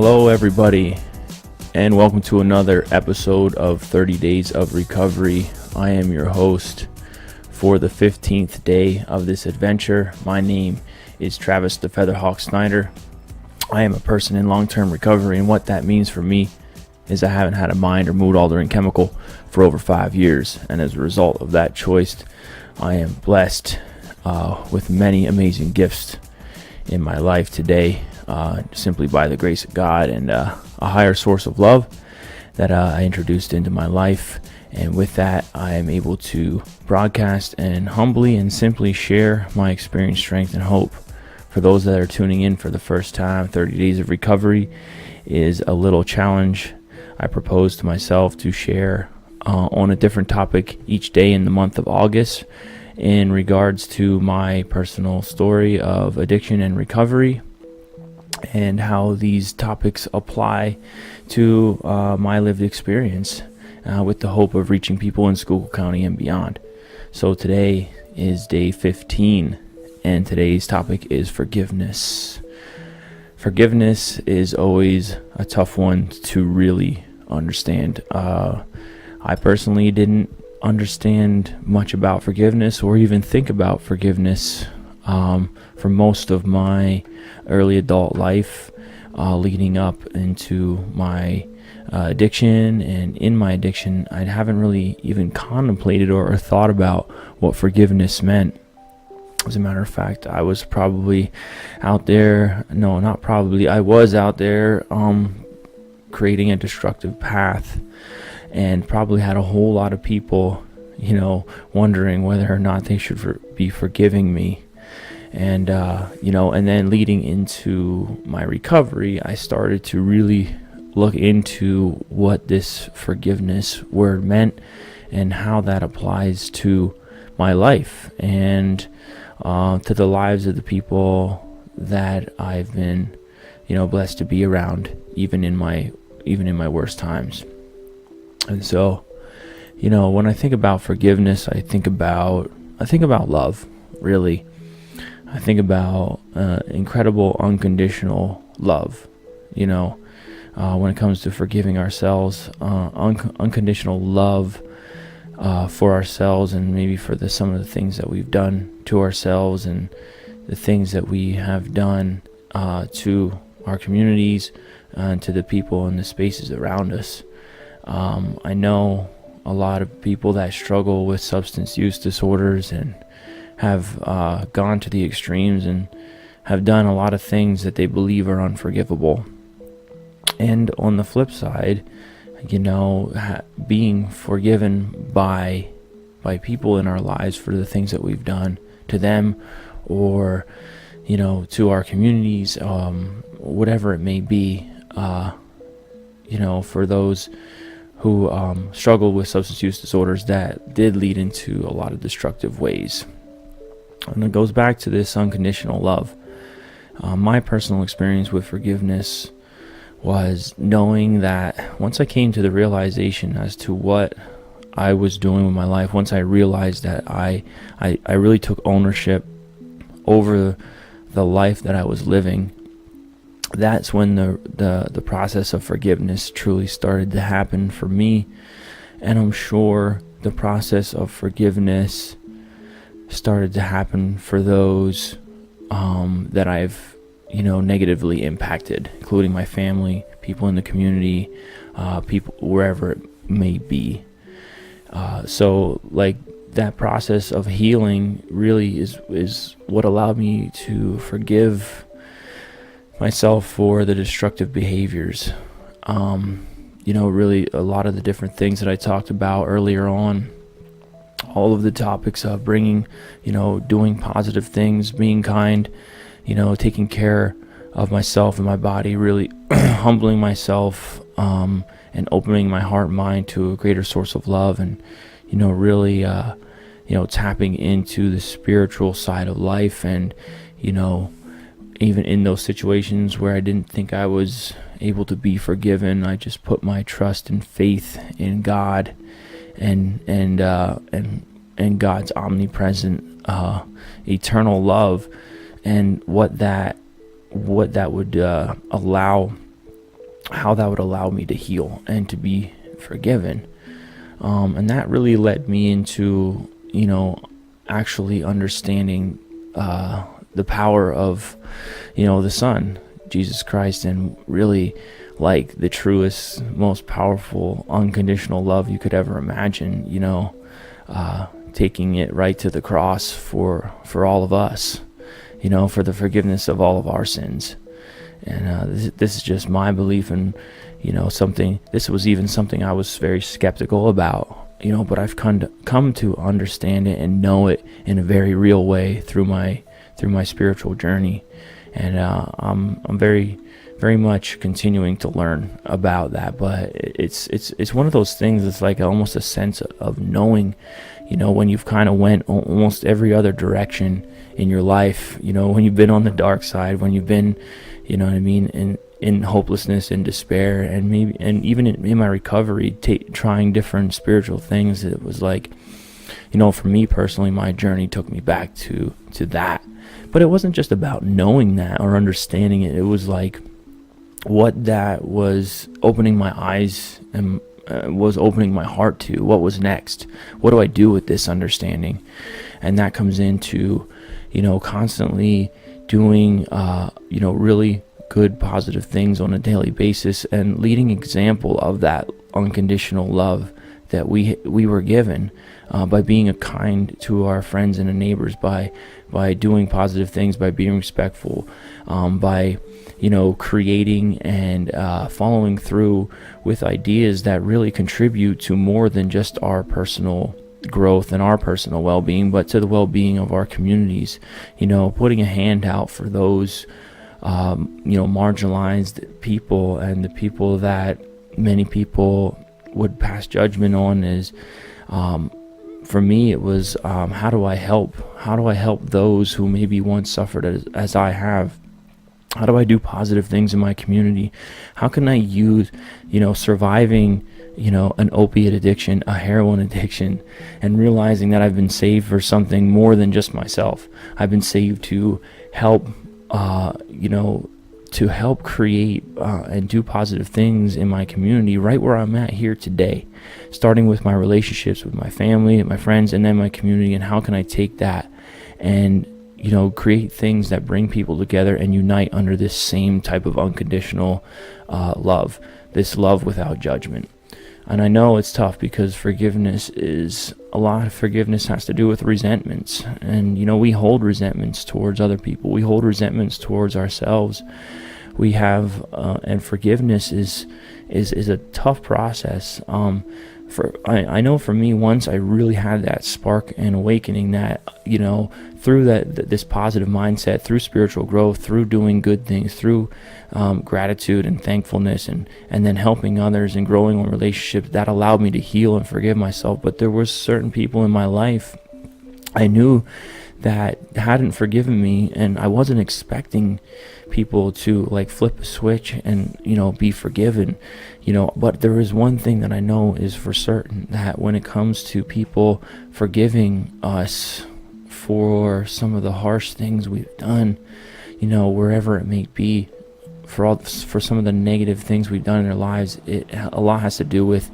Hello, everybody, and welcome to another episode of 30 Days of Recovery. I am your host for the 15th day of this adventure. My name is Travis the Featherhawk Snyder. I am a person in long-term recovery, and what that means for me is I haven't had a mind or mood altering chemical for over 5 years, and as a result of that choice, I am blessed with many amazing gifts in my life today, simply by the grace of God and a higher source of love that I introduced into my life. And with that, I am able to broadcast and humbly and simply share my experience, strength, and hope. For those that are tuning in for the first time, 30 Days of Recovery is a little challenge I propose to myself to share on a different topic each day in the month of August in regards to my personal story of addiction and recovery, and how these topics apply to my lived experience, with the hope of reaching people in Schuylkill County and beyond. So today is day 15, and today's topic is forgiveness. Forgiveness is always a tough one to really understand. I personally didn't understand much about forgiveness or even think about forgiveness for most of my early adult life, leading up into my addiction. And in my addiction, I haven't really even contemplated or thought about what forgiveness meant. As a matter of fact, I was probably out there, no, not probably, I was out there creating a destructive path, and probably had a whole lot of people, wondering whether or not they should be forgiving me. And, and then leading into my recovery, I started to really look into what this forgiveness word meant and how that applies to my life and to the lives of the people that I've been, blessed to be around, even in my worst times. And so, when I think about forgiveness, I think about love, really. I think about incredible unconditional love, when it comes to forgiving ourselves, unconditional love for ourselves, and maybe for some of the things that we've done to ourselves and the things that we have done to our communities and to the people and the spaces around us. I know a lot of people that struggle with substance use disorders and have gone to the extremes and have done a lot of things that they believe are unforgivable. And on the flip side, being forgiven by people in our lives for the things that we've done to them, or to our communities, whatever it may be, for those who struggle with substance use disorders that did lead into a lot of destructive ways. And it goes back to this unconditional love. My personal experience with forgiveness was knowing that once I came to the realization as to what I was doing with my life, once I realized that I really took ownership over the life that I was living, that's when the process of forgiveness truly started to happen for me. And I'm sure the process of forgiveness started to happen for those that I've negatively impacted, including my family, people in the community, people wherever it may be. So that process of healing really is what allowed me to forgive myself for the destructive behaviors. Really a lot of the different things that I talked about earlier on, all of the topics of bringing, doing positive things, being kind, taking care of myself and my body, really humbling myself, and opening my heart and mind to a greater source of love, and, really, tapping into the spiritual side of life. And, even in those situations where I didn't think I was able to be forgiven, I just put my trust and faith in God and God's omnipresent, eternal love, and what that would allow how that would allow me to heal and to be forgiven. And that really led me into, actually understanding the power of, the Son, Jesus Christ, and really like the truest, most powerful, unconditional love you could ever imagine, taking it right to the cross for all of us, for the forgiveness of all of our sins. And this is just my belief, and this was even something I was very skeptical about, but I've come to understand it and know it in a very real way through my spiritual journey. And I'm very, very much continuing to learn about that. But it's one of those things. It's like almost a sense of knowing, when you've kind of went almost every other direction in your life, when you've been on the dark side, when you've been, in hopelessness and despair, and even in my recovery, trying different spiritual things. It was like, for me personally, my journey took me back to that. But it wasn't just about knowing that or understanding it. It was like what that was opening my eyes and was opening my heart to. What was next? What do I do with this understanding? And that comes into, constantly doing, really good, positive things on a daily basis, and leading example of that unconditional love that we were given, by being kind to our friends and neighbors, by doing positive things, by being respectful, by creating and following through with ideas that really contribute to more than just our personal growth and our personal well-being, but to the well-being of our communities. Putting a hand out for those marginalized people, and the people that many people would pass judgment on. Is for me, it was how do I help those who maybe once suffered as I have? How do I do positive things in my community? How can I use surviving an opiate addiction, a heroin addiction, and realizing that I've been saved for something more than just myself? I've been saved to help create and do positive things in my community right where I'm at here today, starting with my relationships with my family and my friends, and then my community. And how can I take that and create things that bring people together and unite under this same type of unconditional love, this love without judgment. And I know it's tough, because a lot of forgiveness has to do with resentments. And, we hold resentments towards other people. We hold resentments towards ourselves. We have, and forgiveness is a tough process. I know for me, once I really had that spark and awakening, that, through this positive mindset, through spiritual growth, through doing good things, through gratitude and thankfulness, and then helping others and growing in relationships, that allowed me to heal and forgive myself. But there were certain people in my life I knew that hadn't forgiven me, and I wasn't expecting people to flip a switch and be forgiven, but there is one thing that I know is for certain, that when it comes to people forgiving us for some of the harsh things we've done, wherever it may be, for some of the negative things we've done in our lives, a lot has to do with,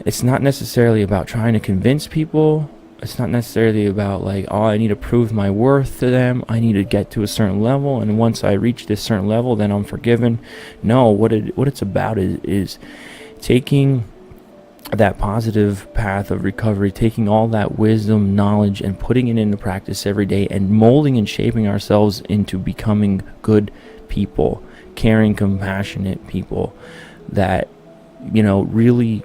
it's not necessarily about trying to convince people. It's not necessarily about I need to prove my worth to them. I need to get to a certain level, and once I reach this certain level, then I'm forgiven. No, what it's about is taking that positive path of recovery, taking all that wisdom, knowledge, and putting it into practice every day, and molding and shaping ourselves into becoming good people, caring, compassionate people that, really,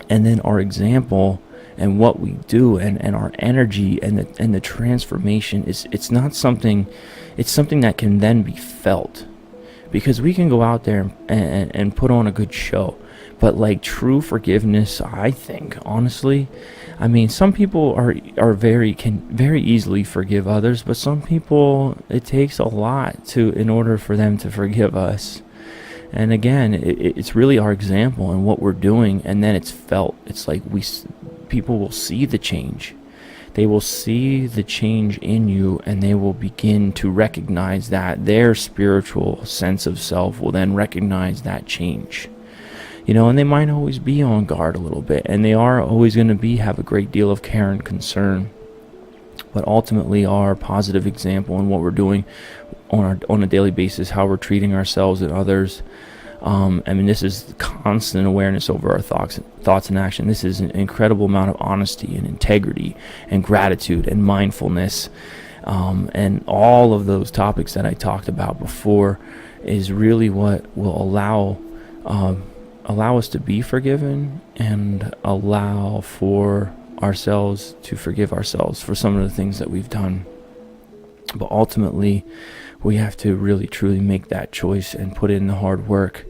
and then our example and what we do, and our energy, and the transformation it's not something, it's something that can then be felt, because we can go out there and put on a good show, but true forgiveness, I think, honestly, some people can very easily forgive others, but some people, it takes a lot in order for them to forgive us. And again, it's really our example and what we're doing, and then it's felt. It's people will see the change. they will see the change in you, and they will begin to recognize that their spiritual sense of self will then recognize that change. And they might always be on guard a little bit, and they are always going to have a great deal of care and concern. But ultimately, our positive example in what we're doing on a daily basis, how we're treating ourselves and others. This is constant awareness over our thoughts and action. This is an incredible amount of honesty and integrity and gratitude and mindfulness, and all of those topics that I talked about before is really what will allow us to be forgiven and allow for ourselves to forgive ourselves for some of the things that we've done. But ultimately, we have to really truly make that choice and put in the hard work.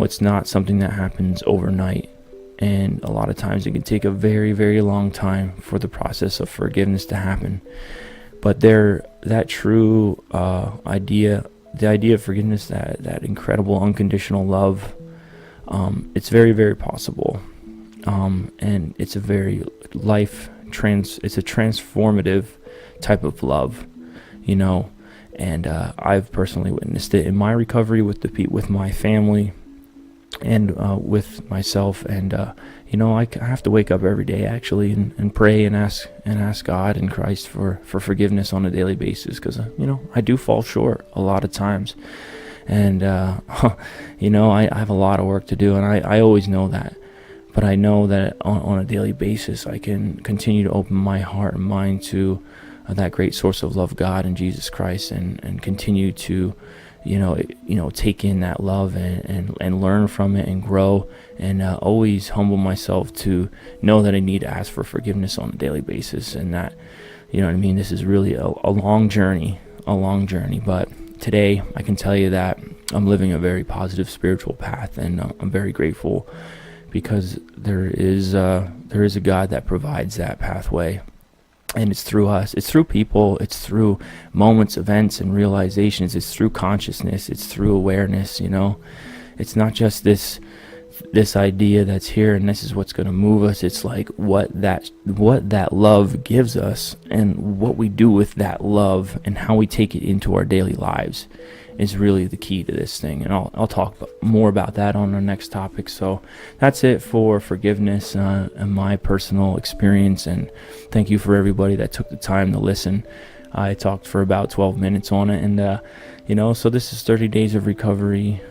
It's not something that happens overnight, and a lot of times it can take a very, very long time for the process of forgiveness to happen. But that true idea, the idea of forgiveness, that incredible unconditional love, it's very, very possible. And it's a very it's a transformative type of love, and I've personally witnessed it in my recovery with my family and with myself. And I have to wake up every day actually and pray and ask God and Christ for forgiveness on a daily basis, because I do fall short a lot of times, and I have a lot of work to do, and I always know that. But I know that on a daily basis, I can continue to open my heart and mind to that great source of love, God and Jesus Christ, and continue to, take in that love and learn from it and grow, and always humble myself to know that I need to ask for forgiveness on a daily basis, and that, this is really a long journey, but today I can tell you that I'm living a very positive spiritual path, and I'm very grateful, because there is a God that provides that pathway, and it's through us, it's through people, it's through moments, events, and realizations, it's through consciousness, it's through awareness. It's not just this idea that's here and this is what's going to move us. It's like what that love gives us, and what we do with that love and how we take it into our daily lives is really the key to this thing. And I'll talk more about that on our next topic. So that's it for forgiveness and my personal experience. And thank you for everybody that took the time to listen. I talked for about 12 minutes on it. And, so this is 30 Days of Recovery,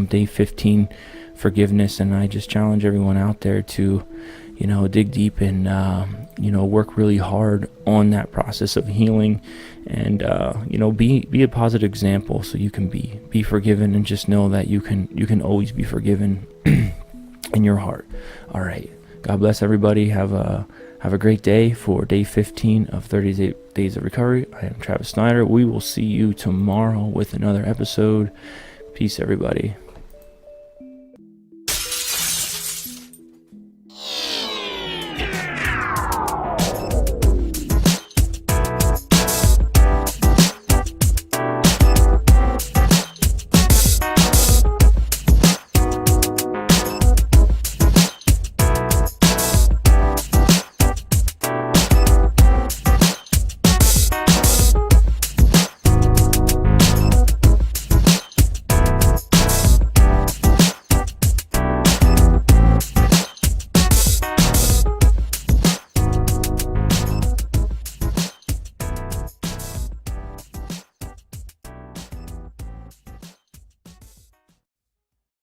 day 15, forgiveness. And I just challenge everyone out there to, dig deep and, work really hard on that process of healing, and, be a positive example so you can be forgiven, and just know that you can always be forgiven in your heart. All right. God bless everybody. Have a great day for day 15 of 30 Days of Recovery. I am Travis Snyder. We will see you tomorrow with another episode. Peace, everybody.